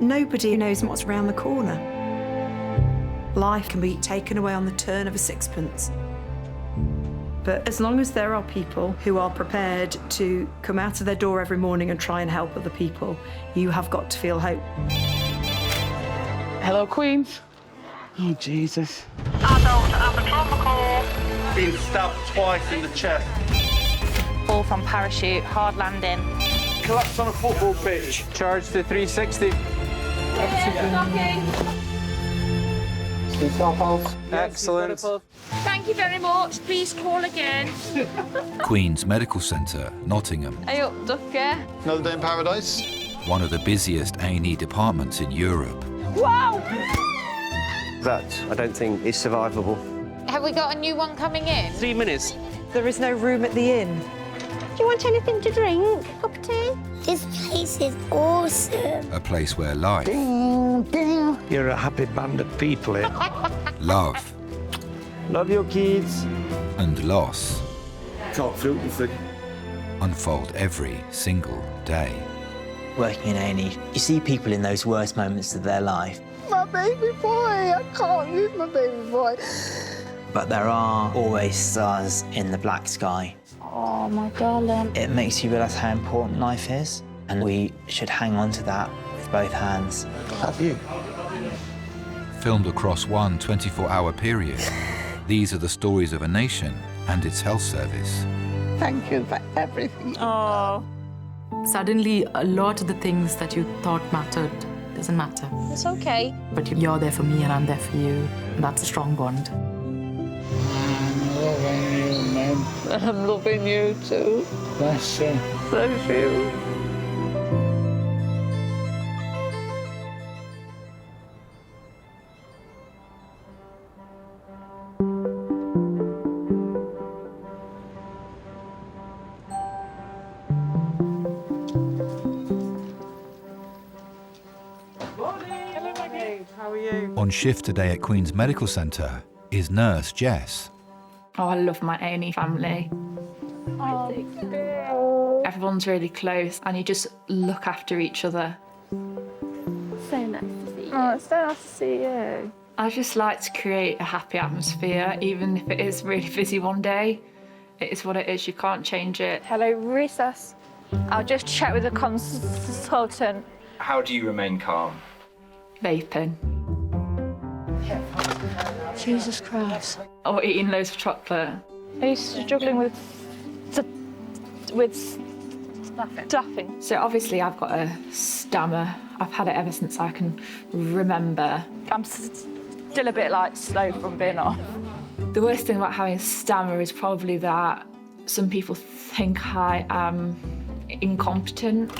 Nobody knows what's around the corner. Life can be taken away on the turn of a sixpence. But as long as there are people who are prepared to come out of their door every morning and try and help other people, you have got to feel hope. Hello, Queens. Oh, Jesus. Adult anatomical. Been stabbed twice in the chest. Fall from parachute, hard landing. Collapsed on a football pitch. Charge to 360. Excellent. Thank you very much. Please call again. Queen's Medical Centre, Nottingham. Are you up, Ducker? Another day in paradise. One of the busiest A&E departments in Europe. Wow! That, I don't think, is survivable. Have we got a new one coming in? 3 minutes. There is no room at the inn. Do you want anything to drink? Cup of tea? This place is awesome. A place where life, You're a happy band of people here. love Love your kids. and loss Can't feel anything. unfold every single day. Working in A&E, you see people in those worst moments of their life. My baby boy, I can't lose my baby boy. But there are always stars in the black sky. Oh, my darling. It makes you realise how important life is, and we should hang on to that with both hands. Have you? Filmed across one 24-hour period, these are the stories of a nation and its health service. Thank you for everything. Oh. Suddenly, a lot of the things that you thought mattered doesn't matter. It's okay. But you're there for me and I'm there for you. And that's a strong bond. I'm loving you, man. I'm loving you too. Bless you. Bless you. On shift today at Queen's Medical Centre is nurse Jess. Oh, I love my A&E family. Everyone's really close and you just look after each other. So nice to see you. Oh, it's so nice to see you. I just like to create a happy atmosphere, even if it is really busy one day. It is what it is, you can't change it. Hello, recess. I'll just check with the consultant. How do you remain calm? Vaping. Jesus Christ. Or eating loads of chocolate. Are you struggling with stuffing? So obviously I've got a stammer. I've had it ever since I can remember. I'm still a bit like slow from being off. The worst thing about having a stammer is probably that some people think I am incompetent.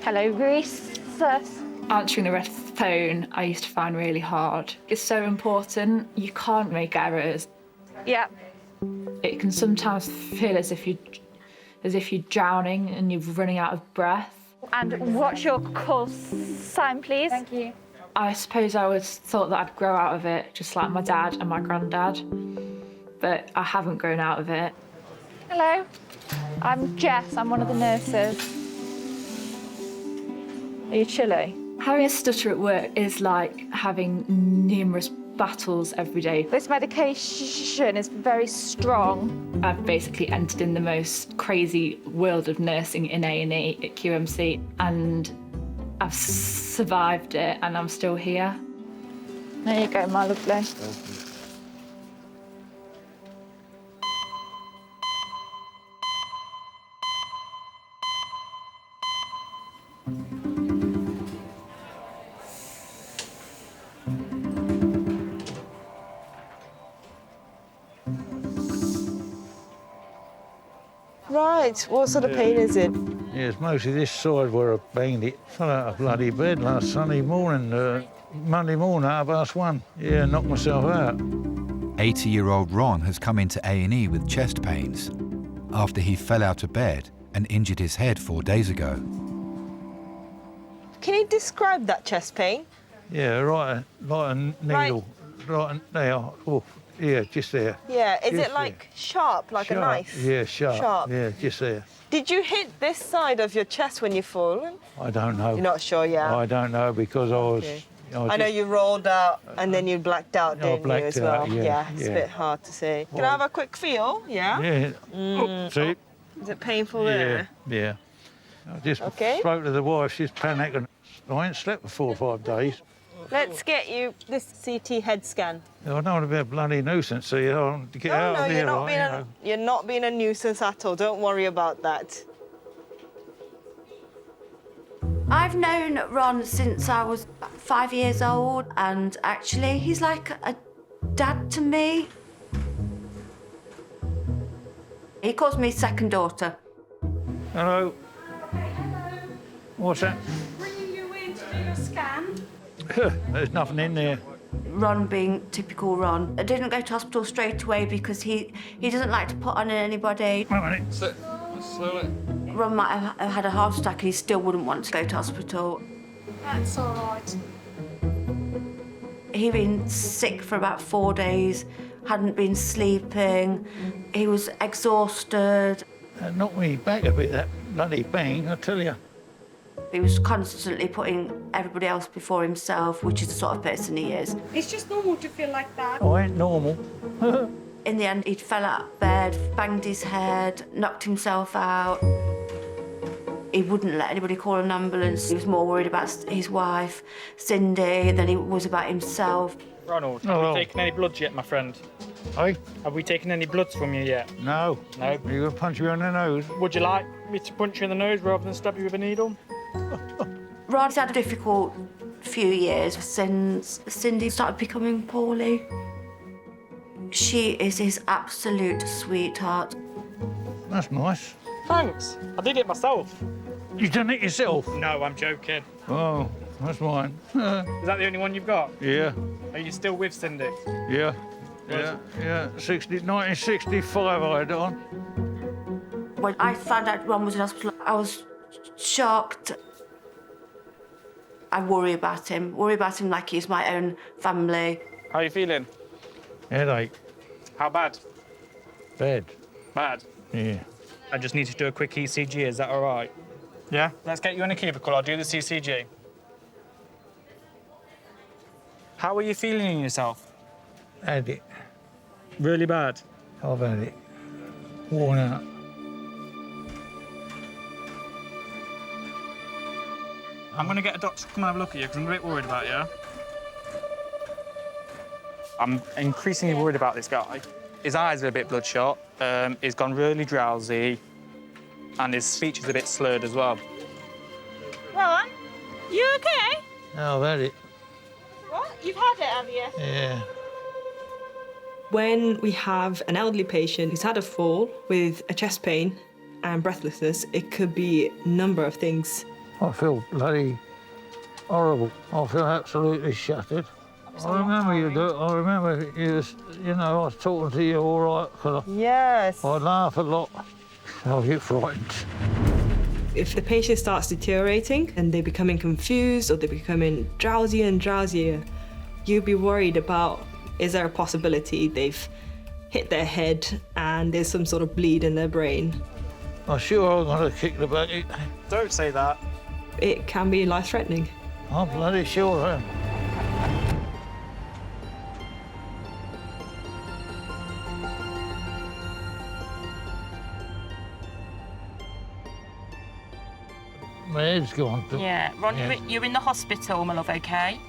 Hello, recess. Answering the phone I used to find really hard. It's so important. You can't make errors. Yeah. It can sometimes feel as if you're drowning and you're running out of breath. And what's your call sign, please? Thank you. I suppose I always thought that I'd grow out of it, just like my dad and my granddad. But I haven't grown out of it. Hello. I'm Jess. I'm one of the nurses. Are you chilly? Having a stutter at work is like having numerous battles every day. This medication is very strong. I've basically entered in the most crazy world of nursing in A&E at QMC, and I've survived it and I'm still here. There you go, my lovely. Right, what sort of pain is it? Yeah, it's mostly this side where I banged it. Fell out of bloody bed last Sunday morning, Monday morning, 1:30. Yeah, knocked myself out. 80-year-old Ron has come into A&E with chest pains after he fell out of bed and injured his head 4 days ago. Can you describe that chest pain? Yeah, right, like a needle, right there. Oh, Yeah, just there. Yeah, is Just it like sharp, like Sharp. a knife? Yeah, sharp. Sharp. Yeah, just there. Did you hit this side of your chest when you fallen? I don't know. You're not sure, yeah? I don't know because I was... Okay. I I know just- you rolled out and then you blacked out, I didn't you, blacked as well? out, yeah, it's a yeah. bit hard to say. Can I have a quick feel? Yeah? Yeah. Oh, see? Is it painful Yeah, there? yeah. I just Okay. spoke to the wife, she's panicking. I ain't slept for 4 or 5 days. Let's get you this CT head scan. I don't want to be a bloody nuisance, so you don't get out No, of you're here, not, right, being you a, know. you're not being a nuisance at all. Don't worry about that. I've known Ron since I was 5 years old, and actually he's like a dad to me. He calls me second daughter. Hello. What's that? Bringing you in to do a scan. There's nothing in there. Ron being typical Ron. I didn't go to hospital straight away because he doesn't like to put on anybody. Wait a minute. Slowly. Ron might have had a heart attack and he still wouldn't want to go to hospital. That's all right. He'd been sick for about 4 days, hadn't been sleeping, he was exhausted. That knocked me back a bit, that bloody bang, I tell you. He was constantly putting everybody else before himself, which is the sort of person he is. It's just normal to feel like that. I ain't normal. In the end, he'd fell out of bed, banged his head, knocked himself out. He wouldn't let anybody call an ambulance. He was more worried about his wife, Cindy, than he was about himself. Ronald, have we taken any bloods yet, my friend? Hey? Have we taken any bloods from you yet? No. No? You're going to punch me on the nose? Would you like me to punch you in the nose rather than stab you with a needle? Ron's had a difficult few years since Cindy started becoming poorly. She is his absolute sweetheart. That's nice. Thanks. I did it myself. You done it yourself? No, I'm joking. Oh, that's mine. Is that the only one you've got? Yeah. Are you still with Cindy? Yeah. Yeah, yeah. 1965 I had it on. When I found out Ron was in hospital, I was shocked. I worry about him like he's my own family. How are you feeling? Headache. How bad? Bad. Bad? Yeah. I just need to do a quick ECG, is that all right? Yeah? Let's get you in a cubicle, I'll do the ECG. How are you feeling in yourself? Had it. Really bad? I've had it. Worn out. I'm going to get a doctor to come and have a look at you because I'm a bit worried about you. I'm increasingly worried about this guy. His eyes are a bit bloodshot, he's gone really drowsy, and his speech is a bit slurred as well. Ron, you okay? No, I've had it. What? You've had it, have you? Yeah. When we have an elderly patient who's had a fall with a chest pain and breathlessness, it could be a number of things. I feel bloody horrible. I feel absolutely shattered. I remember you do. I remember you was, you know, I was talking to you all right, because yes. I laugh a lot. I get frightened. If the patient starts deteriorating and they're becoming confused or they're becoming drowsier and drowsier, you'd be worried about, is there a possibility they've hit their head and there's some sort of bleed in their brain? I'm sure I'm going to kick the bucket. Don't say that. It can be life-threatening. I'm bloody sure I am. My head's gone. Yeah, Ron, Yeah. you're in the hospital, my love, OK?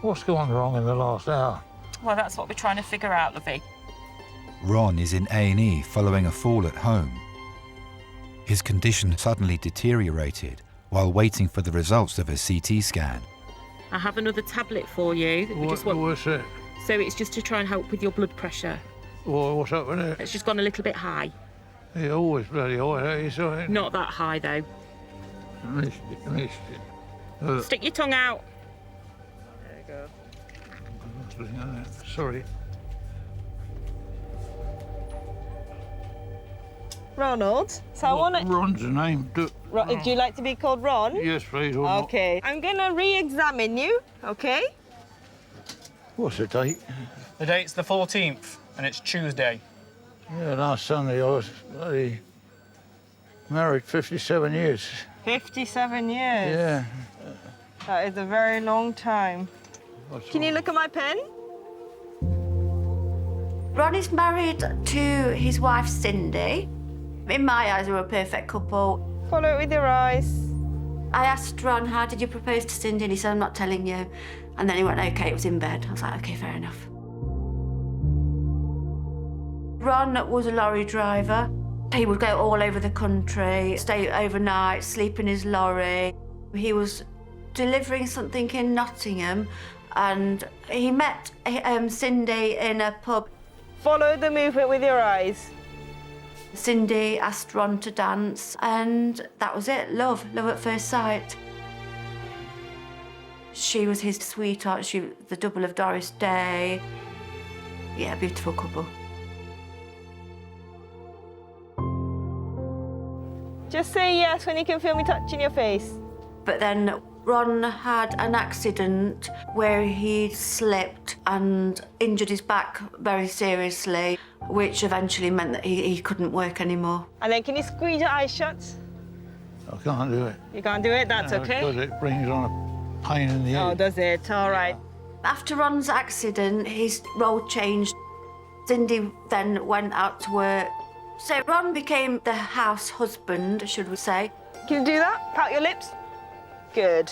What's gone wrong in the last hour? Well, that's what we're trying to figure out, lovey. Ron is in A&E following a fall at home. His condition suddenly deteriorated while waiting for the results of a CT scan. I have another tablet for you. That we just want. What's it? So it's just to try and help with your blood pressure. What's up with it? It's just gone a little bit high. It's always bloody high, you saw it? Not that high, though. Missed it. Stick your tongue out. There you go. Sorry. Ronald, so I want to... Ron's the name. Do you like to be called Ron? Yes, please. Or not. Okay. I'm going to re-examine you, okay? What's the date? The date's the 14th. and it's Tuesday. Yeah, last Sunday I was married 57 years. 57 years? Yeah. That is a very long time. Can you look at my pen? Ron is married to his wife, Cindy. In my eyes, they were a perfect couple. Follow it with your eyes. I asked Ron, how did you propose to Cindy? And he said, I'm not telling you. And then he went, OK, it was in bed. I was like, OK, fair enough. Ron was a lorry driver. He would go all over the country, stay overnight, sleep in his lorry. He was delivering something in Nottingham, and he met Cindy in a pub. Follow the movement with your eyes. Cindy asked Ron to dance, and that was it. Love at first sight. She was his sweetheart. She was the double of Doris Day. Yeah, beautiful couple. Just say yes when you can feel me touching your face. But then Ron had an accident where he slipped and injured his back very seriously, which eventually meant that he couldn't work anymore. And then can you squeeze your eyes shut? I can't do it. You can't do it? That's No, okay. because it brings on a pain in the head. Oh, does it? All right. After Ron's accident, his role changed. Cindy then went out to work. So Ron became the house husband, should we say. Can you do that? Pout your lips. Good.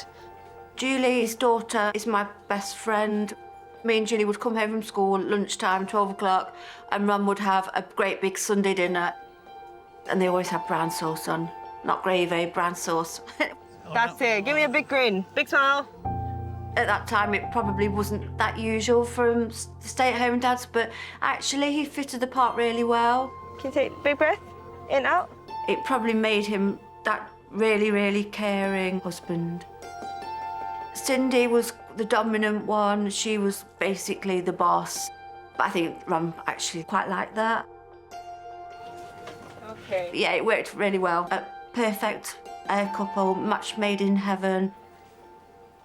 Julie, his daughter, is my best friend. Me and Julie would come home from school, lunchtime, 12 o'clock, and Ron would have a great big Sunday dinner. And they always have brown sauce on. Not gravy, brown sauce. That's it. Give me a big grin. Big smile. At that time, it probably wasn't that usual for stay-at-home dads, but actually he fitted the part really well. Can you take a big breath? In, out. It probably made him that really, really caring husband. Cindy was the dominant one. She was basically the boss. But I think Ron actually quite liked that. Okay. Yeah, it worked really well. A perfect couple, match made in heaven.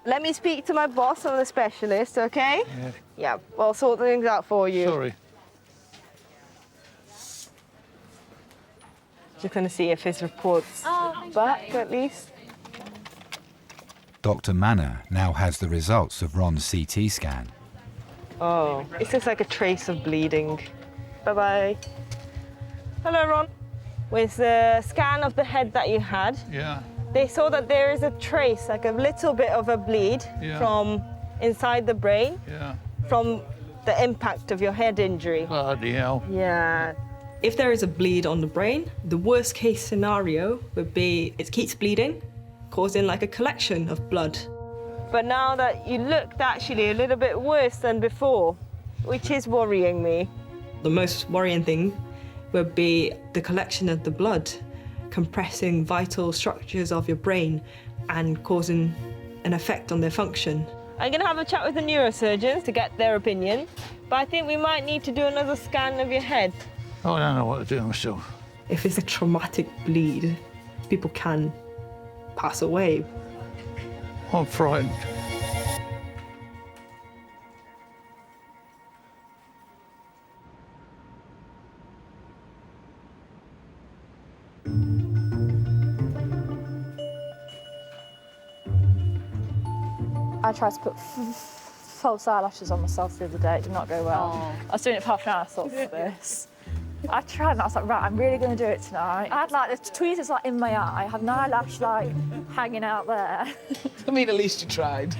Let me speak to my boss and the specialist, okay? Yeah. Yeah, we'll sort things out for you. Sorry. Just going to see if his report's back, at least. Dr. Manor now has the results of Ron's CT scan. Oh, it's just like a trace of bleeding. Bye-bye. Hello, Ron. With the scan of the head that you had, they saw that there is a trace, like a little bit of a bleed from inside the brain from the impact of your head injury. Bloody hell. Yeah. If there is a bleed on the brain, the worst case scenario would be it keeps bleeding, causing like a collection of blood. But now that you looked actually a little bit worse than before, which is worrying me. The most worrying thing would be the collection of the blood, compressing vital structures of your brain and causing an effect on their function. I'm going to have a chat with the neurosurgeons to get their opinion, but I think we might need to do another scan of your head. I don't know what to do myself. If it's a traumatic bleed, people can pass away. I'm frightened. I tried to put false eyelashes on myself the other day. It did not go well. I was doing it for half an hour. I thought, for this. I tried and I was like, right, I'm really going to do it tonight. I had like the tweezers like in my eye. I had an eyelash like hanging out there. I mean, at least you tried.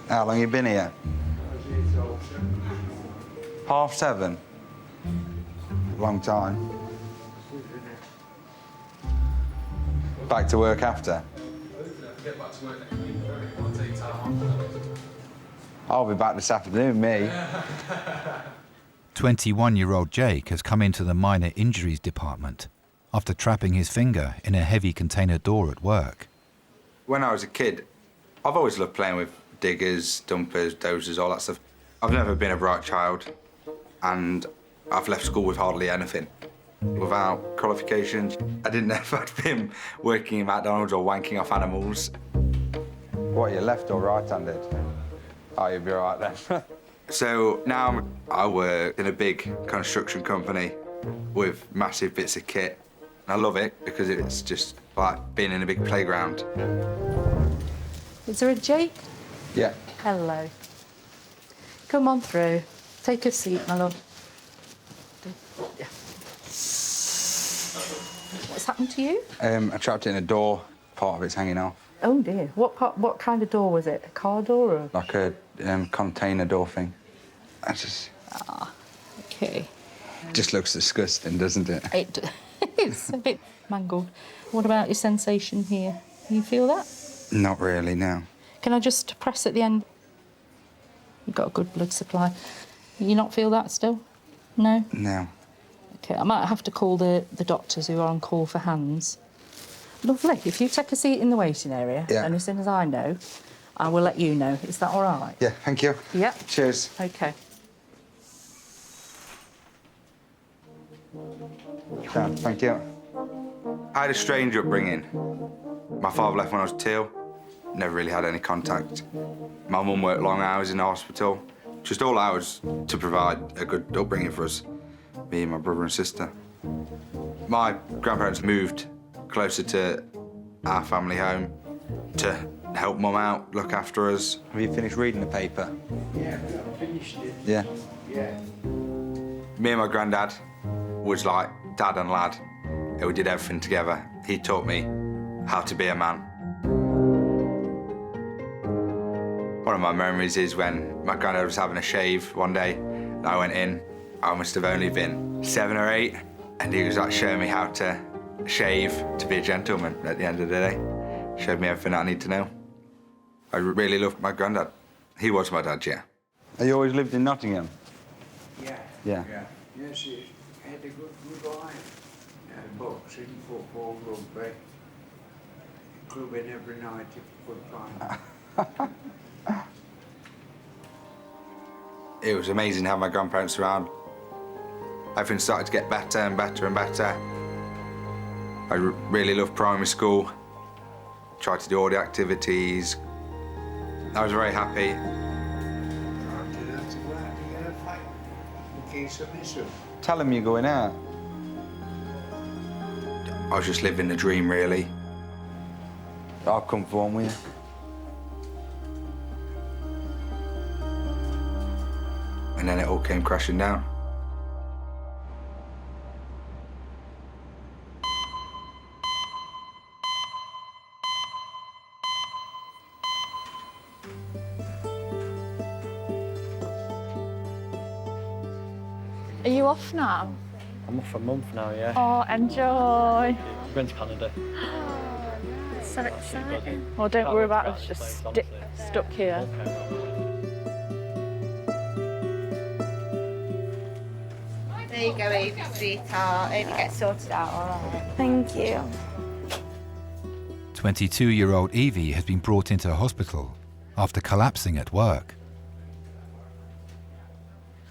How long you been here? 7:30. Long time. Back to work after? I'll be back this afternoon, me. 21-year-old Jake has come into the minor injuries department after trapping his finger in a heavy container door at work. When I was a kid, I've always loved playing with diggers, dumpers, dozers, all that stuff. I've never been a bright child, and I've left school with hardly anything. Without qualifications, I didn't know if I'd been working in McDonald's or wanking off animals. What, you left or right-handed? Oh, you'll be all right then. So now I work in a big construction company with massive bits of kit. And I love it because it's just like being in a big playground. Is there a Jake? Yeah. Hello. Come on through. Take a seat, my love. Yeah. What's happened to you? I trapped it in a door. Part of it's hanging off. Oh dear. What kind of door was it? A car door or? Like a container door thing. I just... Ah, OK. Just looks disgusting, doesn't it? It's a bit mangled. What about your sensation here? Can you feel that? Not really, no. Can I just press at the end? You've got a good blood supply. You not feel that still? No? No. OK, I might have to call the doctors who are on call for hands. Lovely. If you take a seat in the waiting area, and as soon as I know, I will let you know. Is that all right? Yeah, thank you. Yeah. Cheers. OK. Thank you. I had a strange upbringing. My father left when I was 2. Never really had any contact. My mum worked long hours in the hospital. Just all hours to provide a good upbringing for us, me and my brother and sister. My grandparents moved closer to our family home to help Mum out, look after us. Have you finished reading the paper? Yeah, I finished it. Yeah? Yeah. Me and my granddad was like dad and lad. We did everything together. He taught me how to be a man. One of my memories is when my granddad was having a shave one day, and I went in. I must have only been 7 or 8, and he was like showing me how to shave to be a gentleman at the end of the day. Showed me everything I need to know. I really loved my granddad. He was my dad, yeah. Have you always lived in Nottingham? Yeah. Yeah. Yes, he had a good life. Boxing, football, rugby. Clubbing every night if you could find it. It was amazing having my grandparents around. Everything started to get better and better and better. I really loved primary school. Tried to do all the activities. I was very happy. Tell them you're going out. I was just living the dream, really. I'll come for one with you. And then it all came crashing down. Are you off now? I'm off for a month now, yeah. Oh, enjoy. We're going to Canada. So exciting. Well, don't worry about us just stuck here. There you go, Evie, sweetheart. Hope you get sorted out, all right. Thank you. 22-year-old Evie has been brought into hospital after collapsing at work.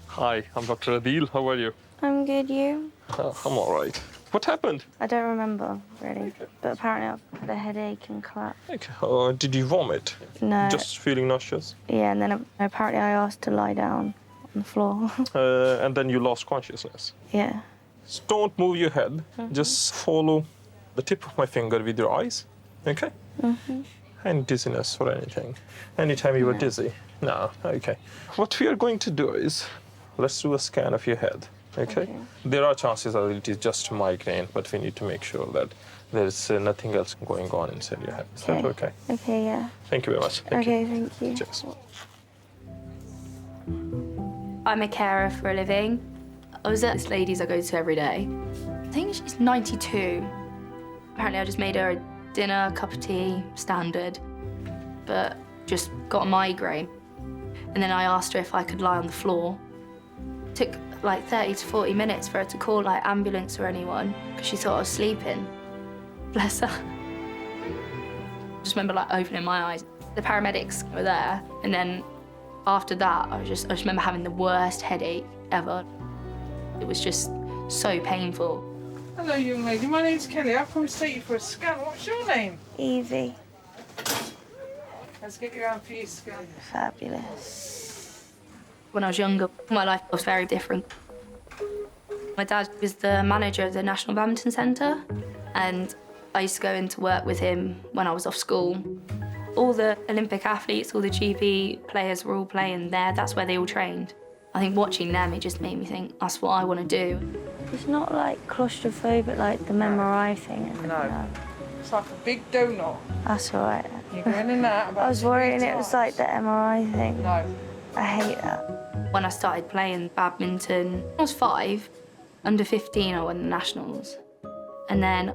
Hi, I'm Dr. Adil. How are you? I'm good, you? I'm all right. What happened? I don't remember, really. But apparently I've had a headache and collapse. Okay. Did you vomit? No. Just feeling nauseous? Yeah, and then apparently I asked to lie down on the floor. And then you lost consciousness? Yeah. So don't move your head. Just follow the tip of my finger with your eyes, okay? Mm-hmm. Any dizziness or anything? Anytime you were dizzy? No, okay. What we are going to do is, let's do a scan of your head, okay? There are chances that it is just migraine, but we need to make sure that there's nothing else going on inside your head. Is that okay? Okay, yeah. Thank you very much. Thank you. Cheers. I'm a carer for a living. I was at this lady's I go to every day. I think she's 92. Apparently I just made her a dinner, a cup of tea, standard, but just got a migraine. And then I asked her if I could lie on the floor. It took like 30 to 40 minutes for her to call like ambulance or anyone because she thought I was sleeping. Bless her. I just remember like opening my eyes. The paramedics were there, and then after that, I just remember having the worst headache ever. It was just so painful. Hello, young lady. My name's Kelly. I've come to take you for a scan. What's your name? Evie. Let's get you out for your scan. Fabulous. When I was younger, my life was very different. My dad was the manager of the National Badminton Centre, and I used to go into work with him when I was off school. All the Olympic athletes, all the GB players were all playing there. That's where they all trained. I think watching them, it just made me think, that's what I want to do. It's not like claustrophobic like the MRI thing, is it? No. It's like a big donut. That's all right. You're going in that about I was worrying it was like the MRI thing. No. I hate that. When I started playing badminton, I was 5. Under 15, I won the nationals. And then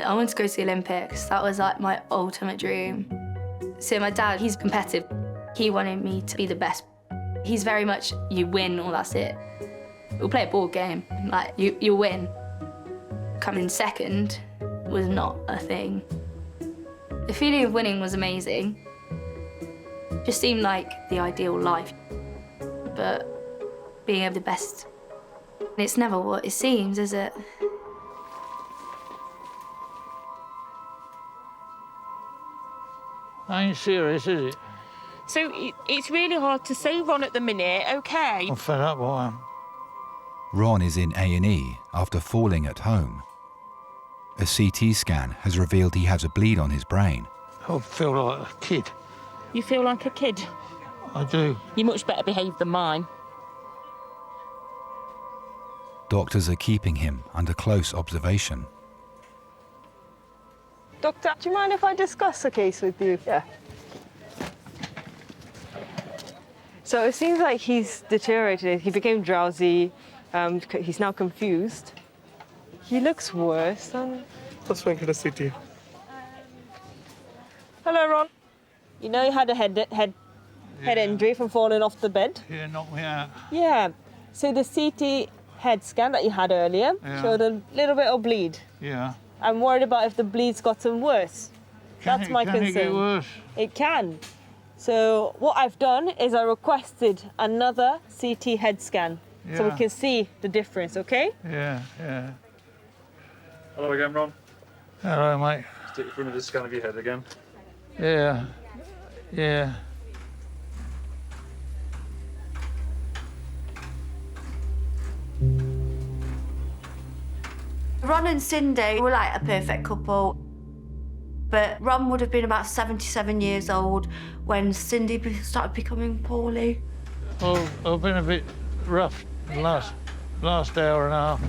I wanted to go to the Olympics. That was like my ultimate dream. So my dad, he's competitive. He wanted me to be the best. He's very much, you win or that's it. We'll play a board game, like you win. Coming second was not a thing. The feeling of winning was amazing. Just seemed like the ideal life. But being able to best, it's never what it seems, is it? Ain't serious, is it? So it's really hard to say, Ron, at the minute, OK? I'm fed up by him. Ron is in A&E after falling at home. A CT scan has revealed he has a bleed on his brain. I feel like a kid. You feel like a kid? I do. You're much better behaved than mine. Doctors are keeping him under close observation. Doctor, do you mind if I discuss the case with you? Yeah. So it seems like he's deteriorated. He became drowsy. He's now confused. He looks worse. Let's make it a CT. Hello, Ron. You know you had a head injury from falling off the bed? Yeah, knocked me out. Yeah. So the CT head scan that you had earlier showed a little bit of bleed. Yeah. I'm worried about if the bleed's gotten worse. That's my concern. Can it get worse? It can. So what I've done is I requested another CT head scan so we can see the difference, OK? Yeah, yeah. Hello again, Ron. Hello, mate. Stick in front of the scan of your head again. Yeah, yeah. Ron and Cindy were like a perfect couple. But Ron would have been about 77 years old when Cindy started becoming poorly. Oh, I've been a bit rough the last hour and a half.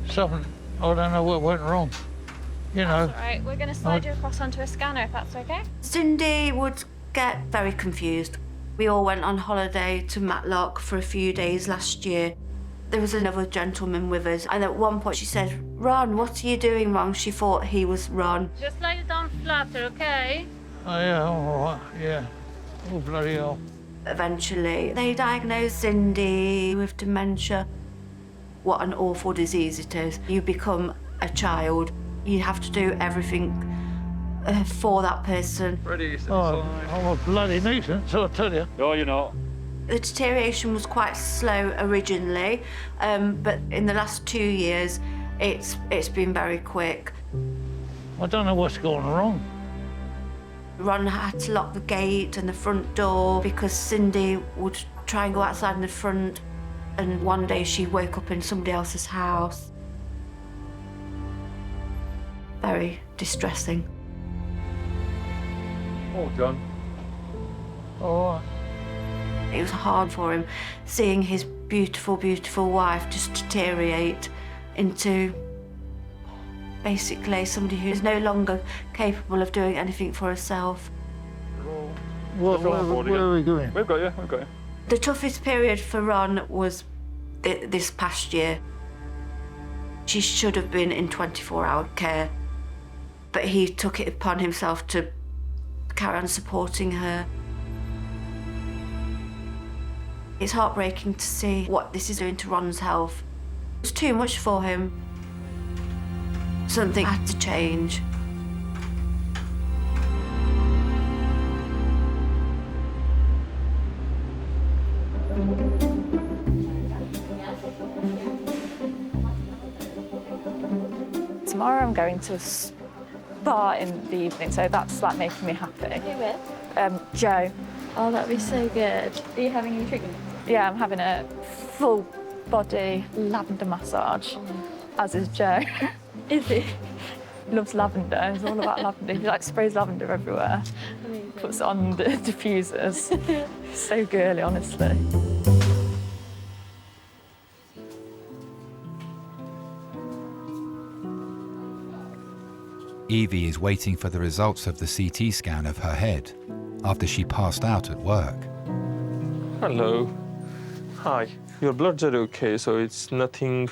Something, I don't know what went wrong. You know. That's all right, we're going to slide you across onto a scanner if that's OK. Cindy would get very confused. We all went on holiday to Matlock for a few days last year. There was another gentleman with us, and at one point she said, "Ron, what are you doing wrong?" She thought he was Ron. Just lay it down flatter, OK? Oh, yeah, all right, yeah. Oh, bloody hell. Eventually, they diagnosed Cindy with dementia. What an awful disease it is. You become a child. You have to do everything for that person. Ready, oh, I'm a bloody nuisance, I'll tell you. No, you're not. The deterioration was quite slow originally, but in the last 2 years, it's been very quick. I don't know what's going wrong. Ron had to lock the gate and the front door because Cindy would try and go outside in the front, and one day she woke up in somebody else's house. Very distressing. All done. All right. It was hard for him seeing his beautiful, beautiful wife just deteriorate into basically somebody who is no longer capable of doing anything for herself. Where are we going? We've got you, we've got you. The toughest period for Ron was this past year. She should have been in 24-hour care, but he took it upon himself to carry on supporting her. It's heartbreaking to see what this is doing to Ron's health. It's too much for him. Something had to change. Tomorrow I'm going to a spa in the evening, so that's like making me happy. Who with? Joe. Oh, that'd be so good. Are you having any treatment? Yeah, I'm having a full body lavender massage, as is Joe. Is he? Loves lavender. He's all about lavender. He like sprays lavender everywhere. Amazing. Puts it on the diffusers. So girly, honestly. Evie is waiting for the results of the CT scan of her head after she passed out at work. Hello. Hi. Your bloods are okay, so it's nothing.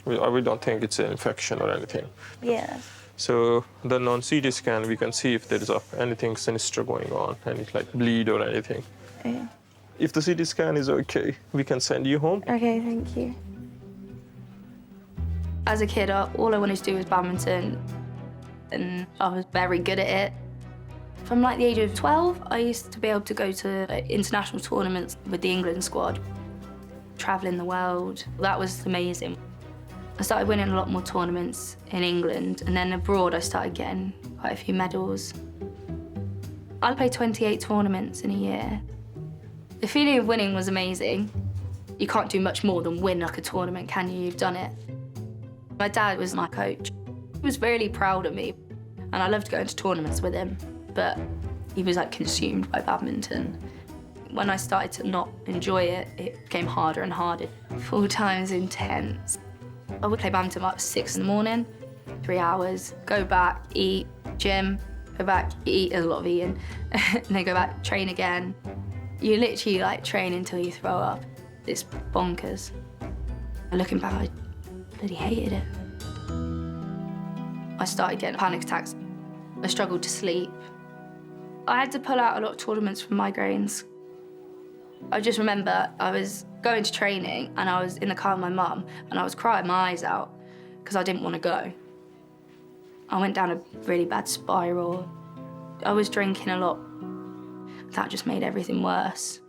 We don't think it's an infection or anything. Yeah. So then on CT scan, we can see if there is anything sinister going on, any like bleed or anything. Okay. If the CT scan is okay, we can send you home. Okay, thank you. As a kid, all I wanted to do was badminton, and I was very good at it. From like the age of 12, I used to be able to go to international tournaments with the England squad, traveling the world. That was amazing. I started winning a lot more tournaments in England, and then abroad I started getting quite a few medals. I played 28 tournaments in a year. The feeling of winning was amazing. You can't do much more than win like a tournament, can you? You've done it. My dad was my coach. He was really proud of me, and I loved going to tournaments with him, but he was like consumed by badminton. When I started to not enjoy it, it became harder and harder. Full time is intense. I would play badminton like 6 in the morning, 3 hours, go back, eat, gym, go back, eat, there's a lot of eating, and then go back, train again. You literally like train until you throw up. It's bonkers. Looking back, I bloody hated it. I started getting panic attacks. I struggled to sleep. I had to pull out a lot of tournaments from migraines. I just remember I was going to training and I was in the car with my mum and I was crying my eyes out because I didn't want to go. I went down a really bad spiral. I was drinking a lot. That just made everything worse.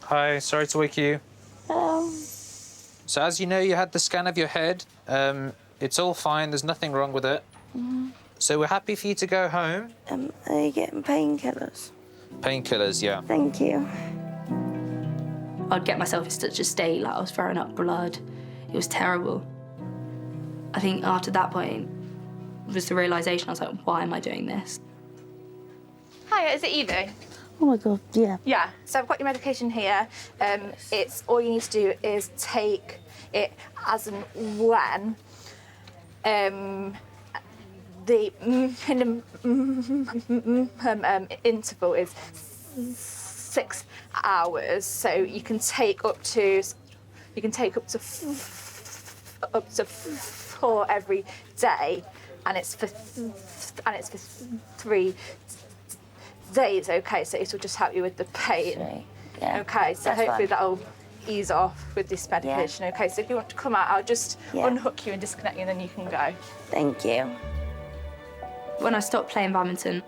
Hi, sorry to wake you. So as you know, you had the scan of your head. It's all fine, there's nothing wrong with it. So we're happy for you to go home. Are you getting painkillers? Painkillers, yeah. Thank you. I'd get myself in such a state, like I was throwing up blood. It was terrible. I think after that point was the realisation, I was like, why am I doing this? Hiya, is it Evie? Oh my God, yeah. Yeah, so I've got your medication here. It's all you need to do is take it as and when. The minimum interval is 6 hours, so you can take up to up to 4 every day, and it's for 3 days. Okay, so it will just help you with the pain. Yeah. Okay, so That's hopefully fine. that'll ease off with this medication. Yeah. Okay, so if you want to come out, I'll just Yeah. unhook you and disconnect you, and then you can go. Thank you. When I stopped playing badminton,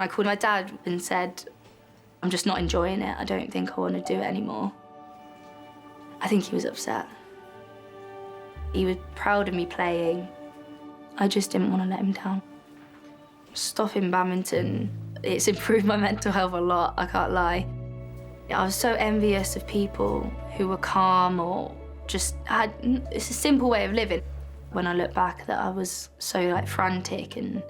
I called my dad and said, I'm just not enjoying it. I don't think I want to do it anymore. I think he was upset. He was proud of me playing. I just didn't want to let him down. Stopping badminton, it's improved my mental health a lot, I can't lie. I was so envious of people who were calm or just had, it's a simple way of living. When I look back that I was so like frantic and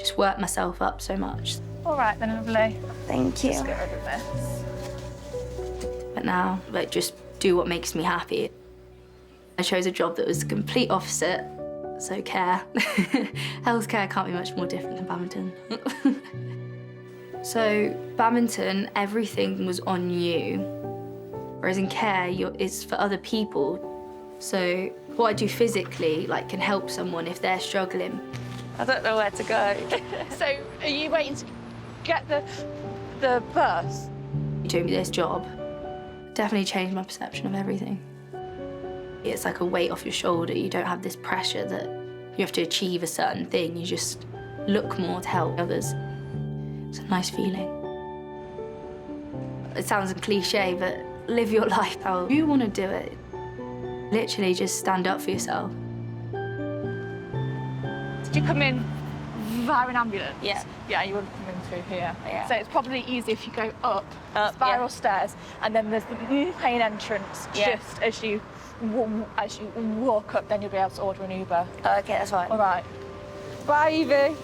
just worked myself up so much. All right then, lovely. Thank you. Just get rid of this. But now, like, just do what makes me happy. I chose a job that was the complete opposite, so care. Healthcare can't be much more different than badminton. So badminton, everything was on you, whereas in care, it's for other people. So what I do physically, like, can help someone if they're struggling. I don't know where to go. So are you waiting to get the bus? Doing this job definitely changed my perception of everything. It's like a weight off your shoulder. You don't have this pressure that you have to achieve a certain thing. You just look more to help others. It's a nice feeling. It sounds a cliche, but live your life how you want to do it. Literally just stand up for yourself. Did you come in via an ambulance. Yeah. Yeah, you wouldn't come in through here. Yeah. So it's probably easy if you go up spiral stairs, and then there's the main entrance just as you walk up. Then you'll be able to order an Uber. Okay, that's fine. All right. Bye, Evie.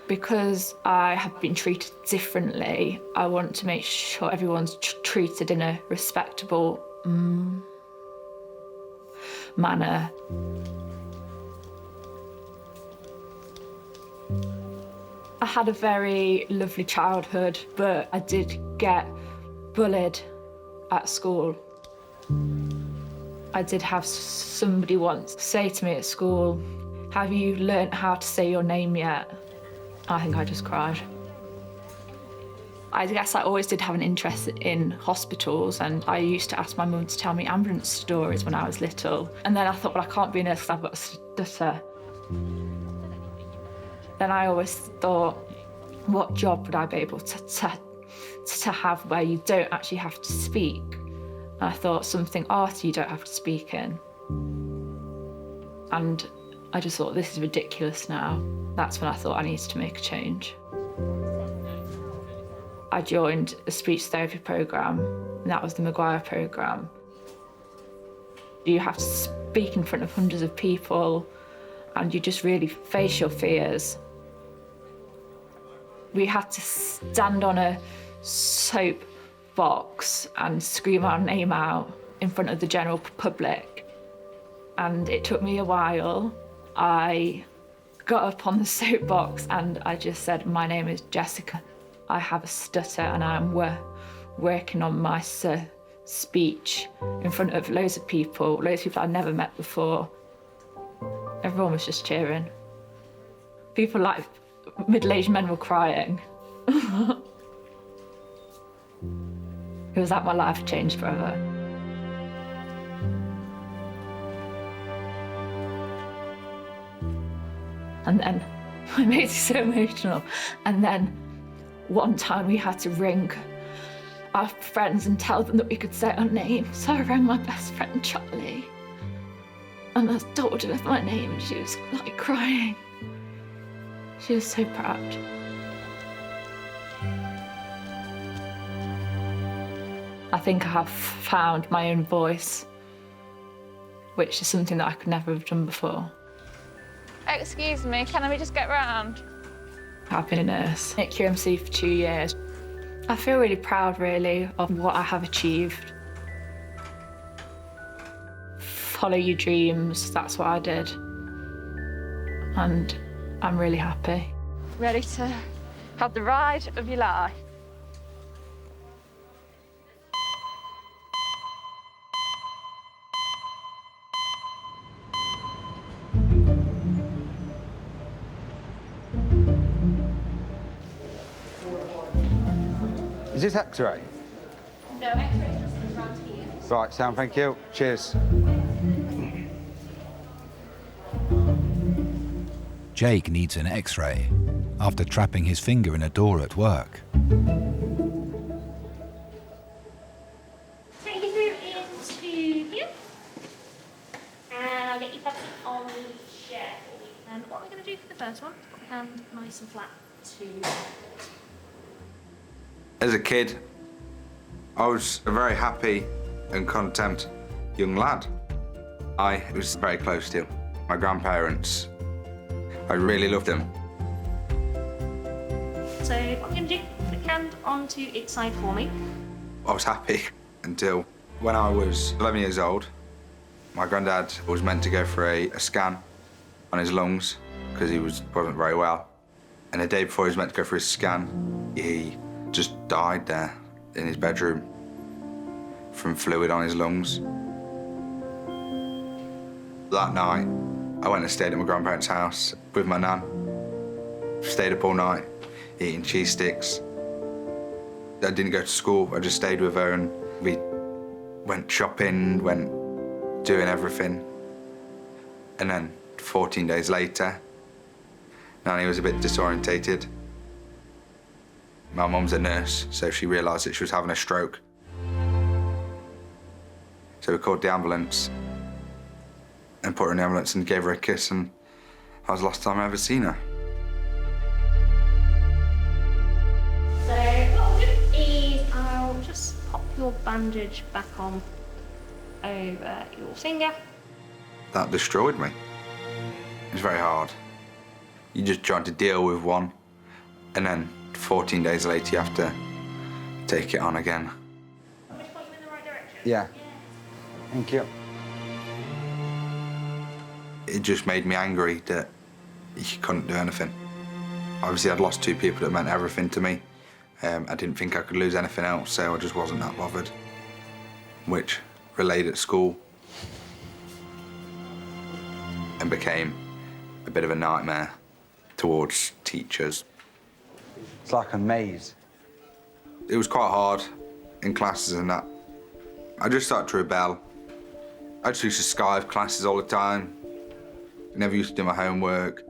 Because I have been treated differently, I want to make sure everyone's treated in a respectable manner. I had a very lovely childhood, but I did get bullied at school. I did have somebody once say to me at school, "Have you learnt how to say your name yet?" I think I just cried. I guess I always did have an interest in hospitals, and I used to ask my mum to tell me ambulance stories when I was little. And then I thought, well, I can't be a nurse because I've got a stutter. Then I always thought, what job would I be able to have where you don't actually have to speak? And I thought something arty you don't have to speak in. And I just thought, this is ridiculous now. That's when I thought I needed to make a change. I joined a speech therapy programme, and that was the Maguire programme. You have to speak in front of hundreds of people, and you just really face your fears. We had to stand on a soap box and scream our name out in front of the general public. And it took me a while. I got up on the soapbox and I just said, "My name is Jessica. I have a stutter and I'm working on my speech in front of loads of people I'd never met before." Everyone was just cheering. People like middle-aged men were crying. It was like my life changed forever. And then, it made me so emotional. And then one time we had to ring our friends and tell them that we could say our name. So I rang my best friend, Charlie. And I told her my name and she was like crying. She was so proud. I think I have found my own voice, which is something that I could never have done before. Excuse me, can we just get round? I've been a nurse at QMC for 2 years. I feel really proud, really, of what I have achieved. Follow your dreams, that's what I did. And I'm really happy. Ready to have the ride of your life? Is this X-ray? No, X-ray just around here. Right, Sam, thank you. Cheers. Jake needs an X-ray after trapping his finger in a door at work. Take you through into here. And I'll get you back on the chair. And what we're going to do for the first one, put your hand nice and flat to... As a kid, I was a very happy and content young lad. I was very close to my grandparents. I really loved them. So what you're going to do, put your hand onto each side for me. I was happy until when I was 11 years old, my granddad was meant to go for a scan on his lungs because he wasn't very well. And the day before he was meant to go for his scan, he just died there in his bedroom from fluid on his lungs. That night, I went and stayed at my grandparents' house with my nan. Stayed up all night, eating cheese sticks. I didn't go to school, I just stayed with her and we went shopping, went doing everything. And then 14 days later, Nanny was a bit disorientated. My mum's a nurse, so she realised that she was having a stroke. So we called the ambulance and put her in the ambulance and gave her a kiss, and that was the last time I ever seen her. So what I'll do is I'll just pop your bandage back on over your finger. That destroyed me. It was very hard. You just trying to deal with one, and then 14 days later you have to take it on again. Yeah. Thank you. It just made me angry that you couldn't do anything. Obviously, I'd lost 2 people that meant everything to me. I didn't think I could lose anything else, so I just wasn't that bothered. Which relayed at school and became a bit of a nightmare towards teachers. It's like a maze. It was quite hard in classes and that. I just started to rebel. I just used to Skype classes all the time. Never used to do my homework,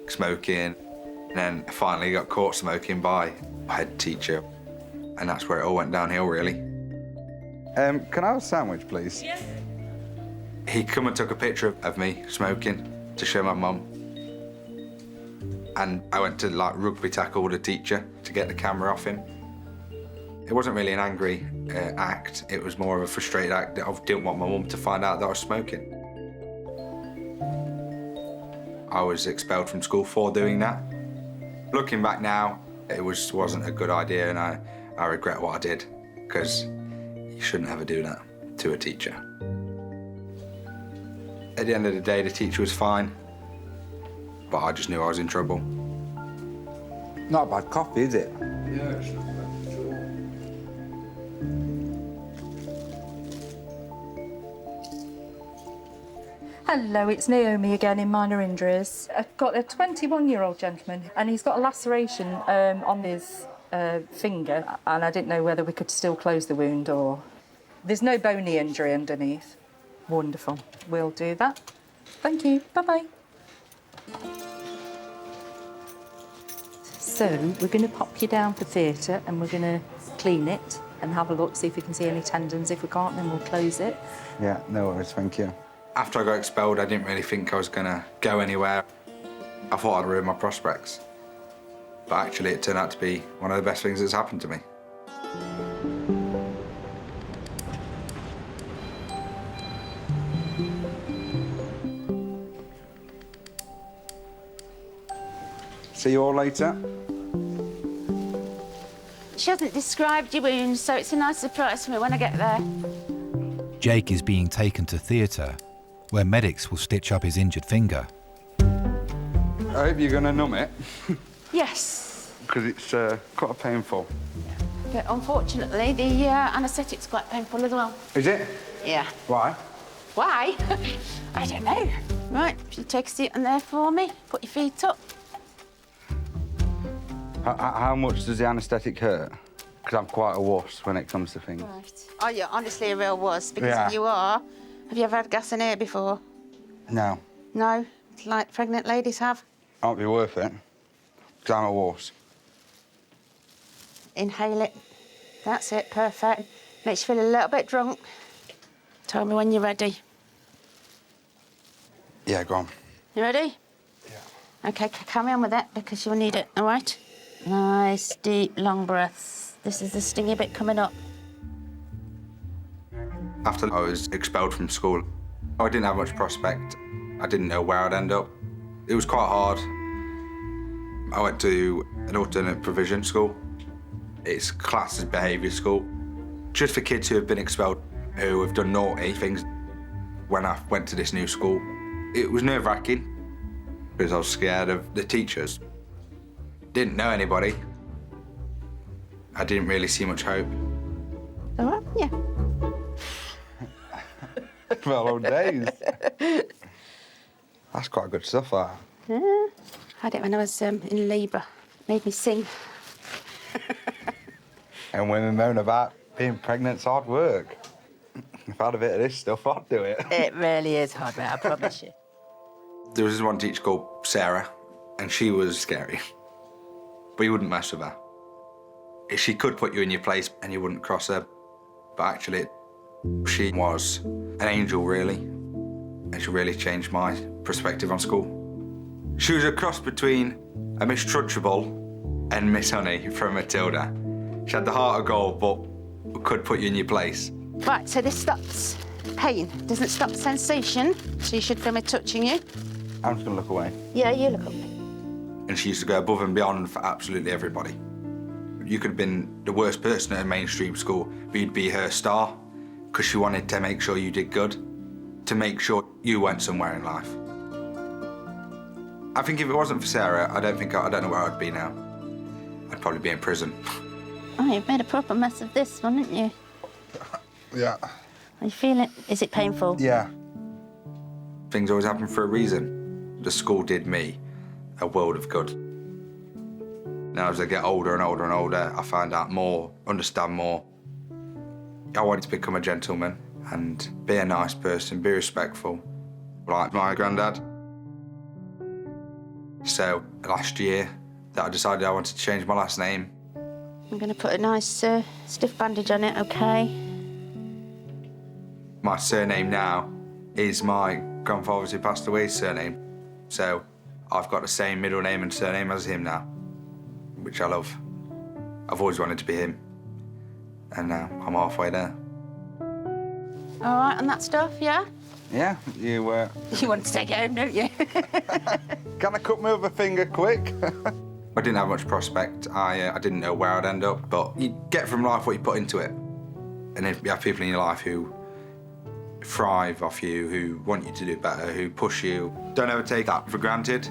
smoking, and then I finally got caught smoking by my head teacher. And that's where it all went downhill, really. Can I have a sandwich, please? Yeah. He come and took a picture of me smoking to show my mum. And I went to like rugby tackle the teacher to get the camera off him. It wasn't really an angry act, it was more of a frustrated act that I didn't want my mum to find out that I was smoking. I was expelled from school for doing that. Looking back now, it wasn't a good idea, and I regret what I did, because you shouldn't ever do that to a teacher. At the end of the day, the teacher was fine, but I just knew I was in trouble. Not a bad coffee, is it? Yeah, it's not bad at all. Hello, it's Naomi again in minor injuries. I've got a 21-year-old gentleman and he's got a laceration on his finger, and I didn't know whether we could still close the wound or... There's no bony injury underneath. Wonderful. We'll do that. Thank you. Bye-bye. So we're going to pop you down for theatre and we're going to clean it and have a look, see if we can see any tendons. If we can't, then we'll close it. Yeah, no worries, thank you. After I got expelled, I didn't really think I was gonna go anywhere. I thought I'd ruin my prospects. But actually, it turned out to be one of the best things that's happened to me. See you all later. She hasn't described your wounds, so it's a nice surprise for me when I get there. Jake is being taken to theatre, where medics will stitch up his injured finger. I hope you're gonna numb it. Yes. Because it's quite painful. But unfortunately, the anaesthetic's quite painful as well. Is it? Yeah. Why? Why? I don't know. Right, if you take a seat on there for me, put your feet up. How much does the anaesthetic hurt? Because I'm quite a wuss when it comes to things. Right. Oh, you're honestly a real wuss, because Yeah. if you are, have you ever had gas in air before? No, No? Like pregnant ladies have? won't be worth it. Because I'm a wuss. Inhale it. That's it, perfect. Makes you feel a little bit drunk. Tell me when you're ready. Yeah, go on. You ready? Yeah. OK, carry on with that, because you'll need it, all right? Nice, deep, long breaths. This is the stingy bit coming up. After I was expelled from school, I didn't have much prospect. I didn't know where I'd end up. It was quite hard. I went to an alternate provision school. It's classed as behaviour school, just for kids who have been expelled, who have done naughty things. When I went to this new school, it was nerve-wracking because I was scared of the teachers. Didn't know anybody. I didn't really see much hope. All right, yeah. 12 days. That's quite good stuff, that. Yeah. I had it when I was in labour. Made me sing. And women moan about being pregnant's hard work. If I had a bit of this stuff, I'd do it. It really is hard work, I promise you. There was this one teacher called Sarah, and she was scary. But you wouldn't mess with her. She could put you in your place and you wouldn't cross her. But actually, She was an angel, really, and she really changed my perspective on school. She was a cross between a Miss Trunchbull and Miss Honey from Matilda. She had the heart of gold, but could put you in your place. Right, so this stops pain, doesn't stop sensation, so you should feel me touching you. I'm just going to look away. Yeah, you look at me. And she used to go above and beyond for absolutely everybody. You could have been the worst person at a mainstream school, but you'd be her star, because she wanted to make sure you did good, to make sure you went somewhere in life. I think if it wasn't for Sarah, I don't know where I'd be now. I'd probably be in prison. Oh, you've made a proper mess of this one, haven't you? Yeah. Are you feeling? Is it painful? Yeah. Things always happen for a reason. The school did me a world of good. Now, as I get older and older and older, I find out more, understand more. I wanted to become a gentleman and be a nice person, be respectful, like my granddad. So, last year, that I decided I wanted to change my last name. I'm going to put a nice stiff bandage on it, OK? My surname now is my grandfather's who passed away's surname. So, I've got the same middle name and surname as him now, which I love. I've always wanted to be him. And now I'm halfway there. All right, and that stuff, yeah? Yeah, you... You want to take it home, don't you? Can I cut my other finger quick? I didn't have much prospect. I didn't know where I'd end up, but you get from life what you put into it. And if you have people in your life who thrive off you, who want you to do better, who push you, don't ever take that for granted.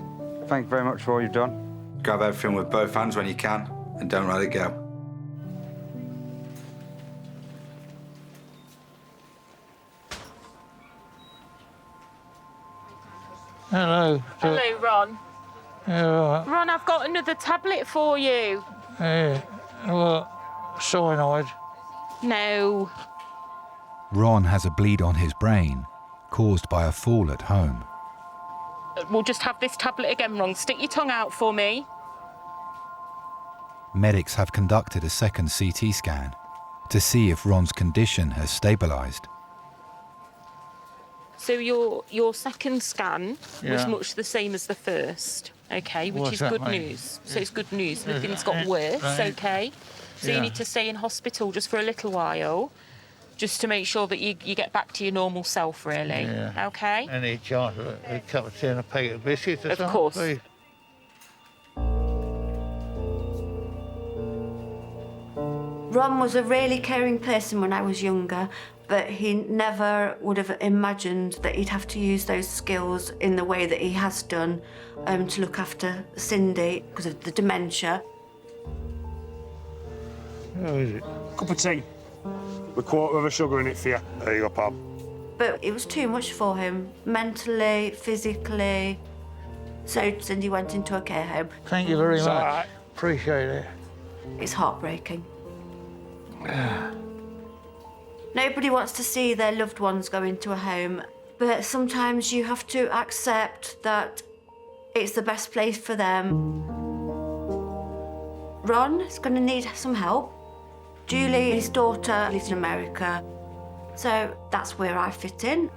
Thank you very much for all you've done. Grab everything with both hands when you can, and don't let it go. Hello. Hello, Ron. Yeah, right. Ron, I've got another tablet for you. Yeah, well, cyanide. No. Ron has a bleed on his brain caused by a fall at home. We'll just have this tablet again, Ron. Stick your tongue out for me. Medics have conducted a second CT scan to see if Ron's condition has stabilised. So your second scan was Yeah. much the same as the first, okay, which What's is that good mean? news. So it's good news. Nothing's got worse, Right. okay? So Yeah. you need to stay in hospital just for a little while, just to make sure that you get back to your normal self, really. Yeah. Okay? Any chance of a cup of tea and a packet of biscuits or Of something, course. please? Ron was a really caring person when I was younger, but he never would have imagined that he'd have to use those skills in the way that he has done to look after Cindy because of the dementia. How is it? Cup of tea. With a quarter of a sugar in it for you. There you go, pal. But it was too much for him, mentally, physically. So Cindy went into a care home. Thank you very It's much. all right. Appreciate it. It's heartbreaking. Nobody wants to see their loved ones go into a home, but sometimes you have to accept that it's the best place for them. Ron is going to need some help. Julie, his daughter, lives in America, so that's where I fit in.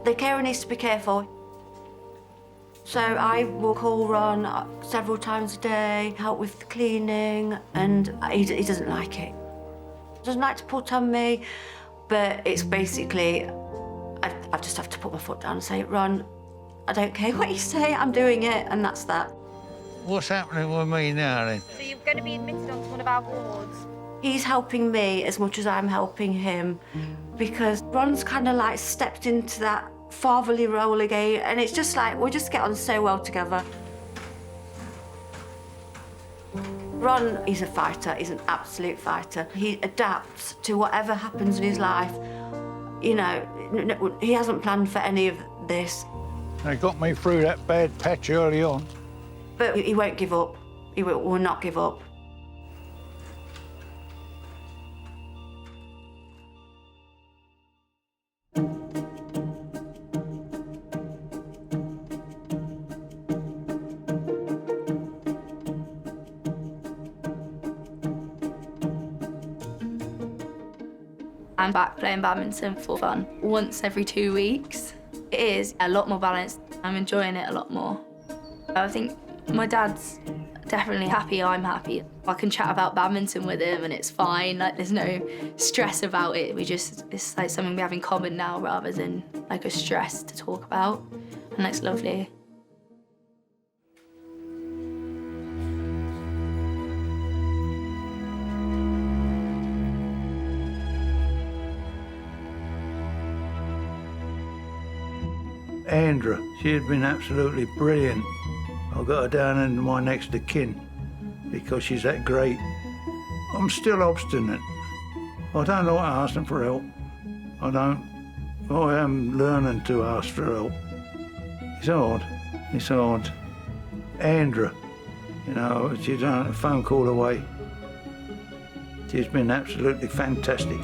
The carer needs to be careful. So I will call Ron several times a day, help with the cleaning, and he doesn't like it. He doesn't like to put on me, but it's basically, I just have to put my foot down and say, Ron, I don't care what you say, I'm doing it, and that's that. What's happening with me now, then? So you're going to be admitted onto one of our wards? He's helping me as much as I'm helping him, because Ron's kind of like stepped into that fatherly role again, and it's just like, we just get on so well together. Ron is a fighter, he's an absolute fighter. He adapts to whatever happens in his life. You know, he hasn't planned for any of this. They got me through that bad patch early on. But he won't give up. He will not give up. I'm back playing badminton for fun once every 2 weeks. It is a lot more balanced. I'm enjoying it a lot more. I think my dad's definitely happy, I'm happy. I can chat about badminton with him and it's fine, like there's no stress about it. It's like something we have in common now rather than like a stress to talk about, and that's lovely. Andra, she has been absolutely brilliant. I got her down in my next of kin because she's that great. I'm still obstinate. I don't know what to ask them for help. I don't. I am learning to ask for help. It's hard. It's hard. Andra, you know, she's on a phone call away. She's been absolutely fantastic.